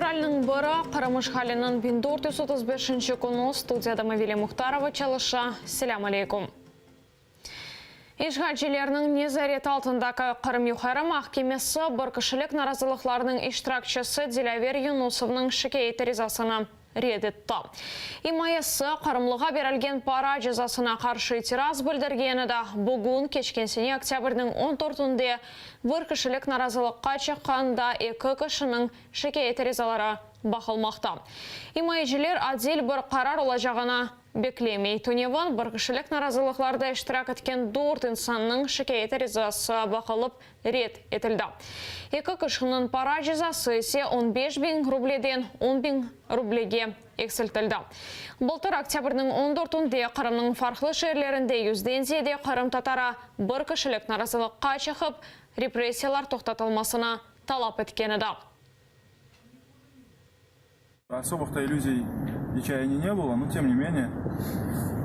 Февральның бұры Қарамыш халінің 1435 күні студияда Мавиле Мұхтарова чалыша. Селям алейкум. Ишғалчыларының незарет алтындағы Қырым Юхары махкемесі бір кішілік наразылықларының иштиракчысы Дилавер Юнусовның шикает аризасына ред етті. Имайысы Қырымлыға берілген пара жазасына қаршы итираз білдіргені да бүгін кешкенсіне октябрдің 14-інде бір кішілік наразылыққа шыққанда екі кішінің шикает аризалары бақылмақта. Имайжілер адил бір қарар олажағына беклемей. Туневан бір кішілік наразылықларда иштирак еткен 4 инсанның шикает аризасы бақылып ред етілді. Екі кішінің пара жазасы есе 15.000 рубледен 10.000 рублеге ексілтілді. Былтыр октябрдің 14-інде Қырымның фарқлы жерлерінде 100-ден зиеде Қырым татара бір кішілік наразылыққа шығып, репрессиялар тоқтатылмасына талап еткені да. Особых-то иллюзий и чаяний не было, но тем не менее.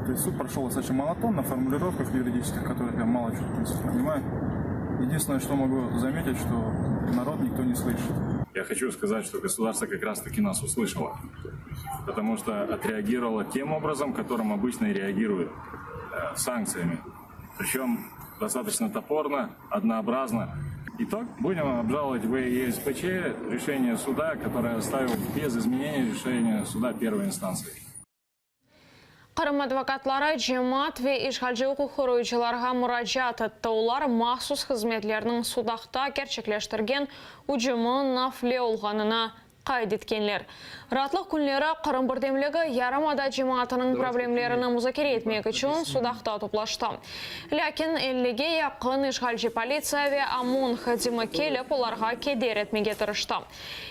То есть суд прошел достаточно монотонно, в формулировках юридических, которых я мало чего в принципе понимаю. Единственное, что могу заметить, что народ никто не слышит. Я хочу сказать, что государство как раз-таки нас услышало, потому что отреагировало тем образом, которым обычно и реагирует, санкциями. Причем достаточно топорно, однообразно. Итог, будем обжаловать в ЕСПЧ решение суда, которое оставил без изменений решения суда первой инстанции. Қырым адвокатлары жемат ве ишғалжы құқыройчыларға мұражат етті. Олар махсус қызметлерінің судақта керчеклештірген ұжымын нафле олғанына қайд еткенлер. Ратлық күнлері Қырым бірдемлігі ярамада жематының проблемлерінің мұзакер етмек үшін судақта топлашты. Ләкин әліге яқын ишғалжы полиция ве ОМОН хадимы келіп оларға кедер етмеге тырышты.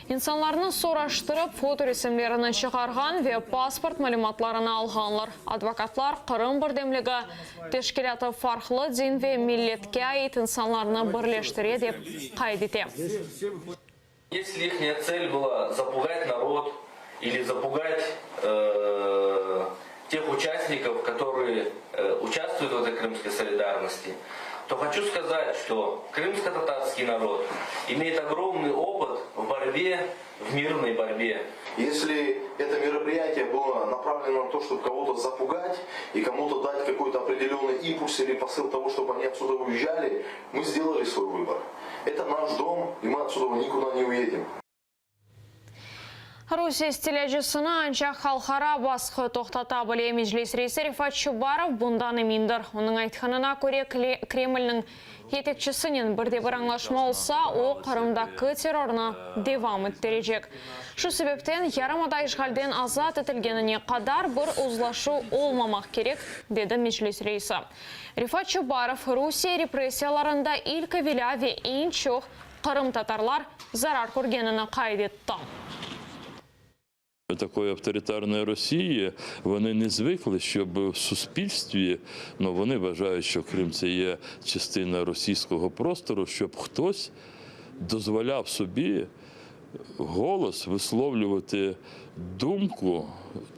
Инсанларны сораштырып фоторесімлерінің шығарған ве паспорт мәліматларына алғанлар. Адвокатлар Қырым бірдемлігі тешкілеті фарқлы дин ве миллетке айт инсанларны бірлештіре деп қайд ете. Если их цель была запугать народ или запугать тех участников, которые участвуют в этой крымской солидарности, то хочу сказать, что крымско-татарский народ имеет огромный опыт в борьбе, в мирной борьбе. Если это мероприятие было направлено на то, чтобы кого-то запугать и кому-то дать какой-то определенный импульс или посыл того, чтобы они отсюда уезжали, мы сделали свой выбор. Это наш дом, и мы отсюда никуда не уедем. Русия стилежісіні анча халқара басқы тоқтата біле Меджлис рейсі Рифат Чубаров бұндан емендір. Оның айтқанына көре Кремльнің етекчісінен бірде-бір аңлашма олса, о Қырымдағы террорны девам еттережек. Шу себептен ярамада ишғалден азат етілгеніне қадар бір ұзлашу олмамақ керек, деді Меджлис рейсі. Рифат Чубаров Русия репрессияларында илкі виляве ең чоқ Қырым татарлар зарар көргеніне қайд етті. Такої авторитарної Росії, вони не звикли, щоб в суспільстві, вони вважають, що Крим – це є частина російського простору, щоб хтось дозволяв собі голос висловлювати думку,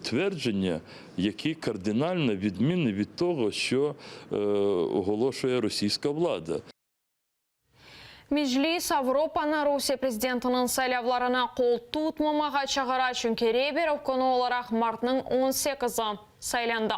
твердження, які кардинально відмінні від того, що оголошує російська влада. Меджлис Авропаны Русия президентінің сайлавларына қол тұтмамаға чағыра чүнкере беріп күні оларақ мартның 18-і сайланды.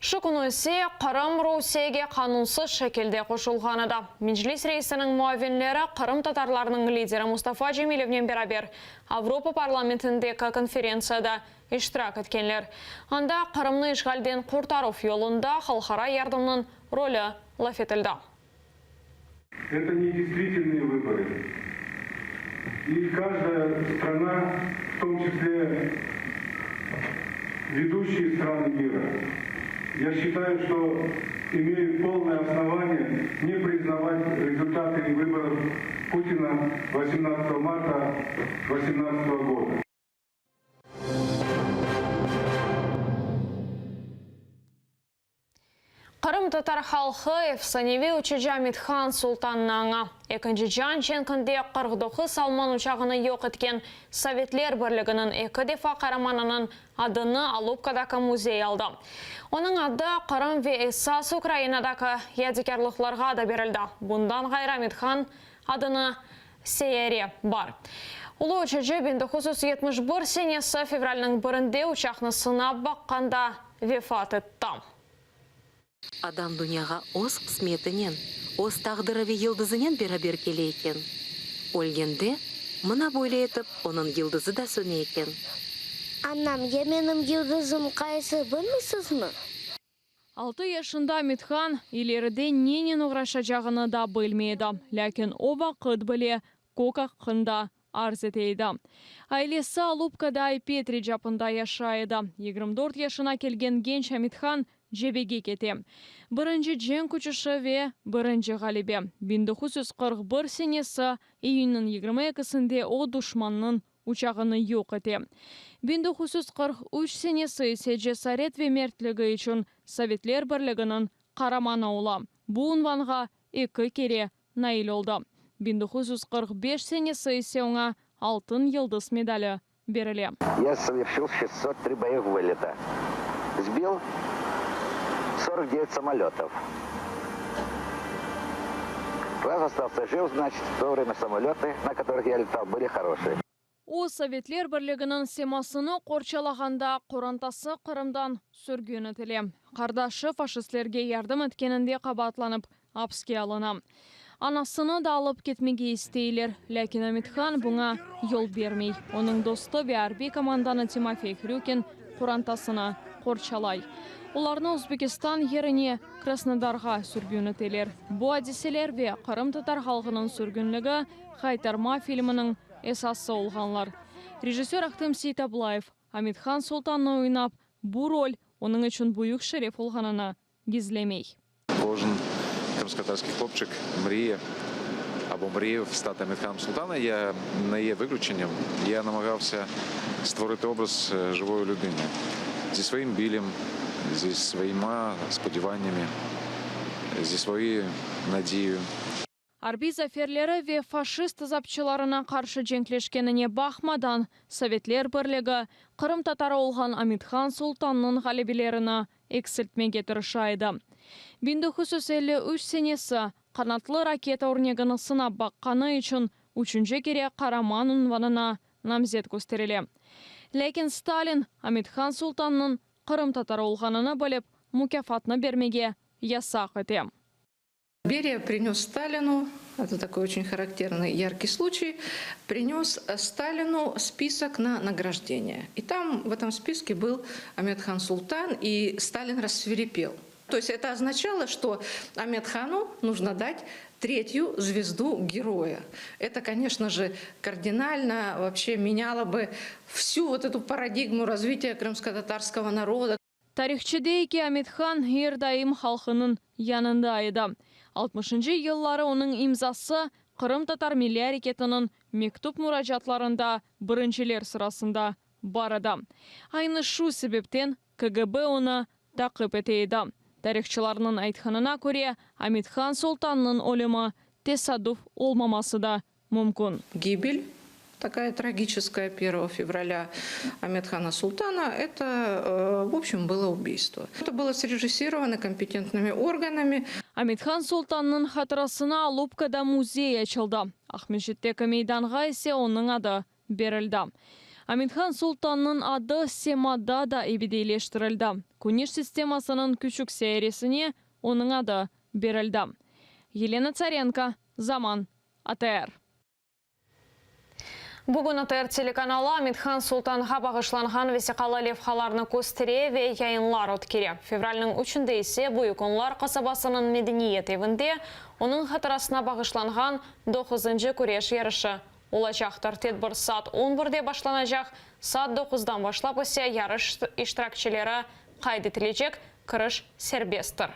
Шу күні өсе Қырым Русияге қанунсыз шекелде қошылғаны да. Меджлис рейсінің муавинлері Қырым татарларының лидері Мустафа Джемилевнен берабер Авропа парламентіндегі конференцияда иштирак еткенлер. Анда Қырымны ишғалден құртару жолында халықара ярдымның ролі лаф етілді. Это не действительные выборы. И каждая страна, в том числе ведущие страны мира, я считаю, что имеют полное основание не признавать результаты выборов Путина 18 марта 2018 года. Қырым татар халқы Эфсаневи учежа Митхан Султаннаңа. Екінші жан ченкінде 49 Салман ұшағыны йоқ еткен Советлер бірлігінің екі дефа қараманының адыны Алупкадағы музей алды. Оның ады Қырым ве Эссас Украинадағы ядекерліқларға да берілді. Бұндан ғайра Митхан адыны Сейере бар. Улы учаджы 1971 сенесі февральның бірінде учақны сынап баққанда вефат етті. Адам дүнияға оз қысметінен, оз тағдыры йылдызынен берабер келе екен. Өлгенде, мұна бойлы етіп, оның йылдызы да сөне екен. Анам, менің йылдызым қайсы білмейсіз ме? 6 yaşında Амитхан илерде ненен ұғраша жағыны да білмейді. Ләкін оба қыд біле көк аққында арз етейді. Айлесі Алупкада Петри жапында яшайды. 24 yaşına келген генч Амитхан жебеге кете. Бірінші жен күчіші ве бірінші ғалибе. 1941 сенесі июнның 22-сінде о дұшманның учағыны yok ете. 1943 сенесі ise cesarет ве мертлігі үшін Советлер бірлігінің қараманы ола. Бұл ұнванға 2 кере наил олды. 1945 сенесі ise оңа алтын йылдыз медалі беріле. Я совершил 603 боевых вылета. Сбил 49 самолетов. Раз остался жив, значит, в то время самолеты, на которых я летал, были хорошие. О Советлер бірлігінің семасыны қорчалағанда қорантасы Қырымдан сүргені тіле. Қардашы фашистлерге ярдым еткенінде қабатланып, апске алына. Анасыны да алып кетмеге істейлер. Ләкин Амитхан бұңа yol бермей. Оның досты Беарби команданы Тимофей Хрюкин қорантасына қорчалай. Оларны Өзбекистан еріне Краснодарға сүргені тілер. Бұ әдіселер ве Қырым татар халқының сүргінлігі Қайтарма фильмінің esası olğanlar. Rejissör Ахтем Сейтаблаев Амитхан Султанны ойнап, bu rol onun için büyük şeref olğanını gizlemей. Кожен кримськотатарський хлопчик мріє або мріяв стати Амітханом Султана. Я не є виключенням. Я намагався створити образ живої людини зі своїм білем, зі своїми сподіваннями, зі своєю надією. Арби заферлері ве фашист запчыларына қаршы женклешкеніне бақмадан Советлер бірлігі Қырым татары олған Амитхан Султанның ғалебелеріні эксілтмеге тырышайды. 1953 сенесі қанатлы ракета орнегіні сынап баққаны үшін үшінші кере Қараман ұнванына намзет көстерілі. Ләкин Сталин Амитхан Султанның Қырым татары олғаныны біліп, мүкафатны бермеге ясақ ете. Берия принес Сталину, это такой очень характерный яркий случай, принес Сталину список на награждение. И там в этом списке был Амитхан Султан, и Сталин рассвирепел. То есть это означало, что Амитхану нужно дать 3-ю звезду героя. Это, конечно же, кардинально вообще меняло бы всю вот эту парадигму развития крымско-татарского народа. Тарихчедейки Амитхан ердайым халқының янында еді. 60-шы yılları оның имзасы Қырым татар милли әрекетінің мектуп мұражатларында біріншілер сырасында барады. Айны шу себептен КГБ оны тақып етейді. Тарихчыларының айтқанына көре Амитхан Султанның өлімі тесадуф олмамасы да мүмкін. Гибель такая трагическая 1 февраля Амитхана Султана, это, в общем, было убийство. Это было срежиссировано компетентными органами. Амитхан Султанның хатырасына Алупкада музей açıldı. Ахмешеттегі мейданға есе оның ады берілді. Амитхан Султанның ады Семада да ebediyleştirildi. Күнеш системасының küçük сериясіне оның ады берілді. Елена Царенко, Zaman, АТР. Бүгін АТР телеканалы Амитхан Султанға бағышланған весиқалы левхаларны көстере ве яйынлар өткере. Февральның 3-інде есе Буйконлар қасабасының медениет евінде оның хатырасына бағышланған 9-шы күреш ярышы олачақтыр. Тедбір саат 11-де башланacak, саат 9-дан башлап есе ярыш иштиракчылары қайдетілежек, кіріш сербестір.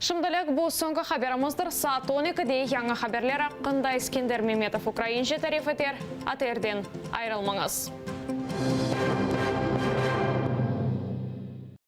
Шымдылық бұл соңғы хабарымыздар. Саат 12-де яңа хабарлар аққында Искендер Меметов Украинже тарифетер. АТРден айрылмаңыз.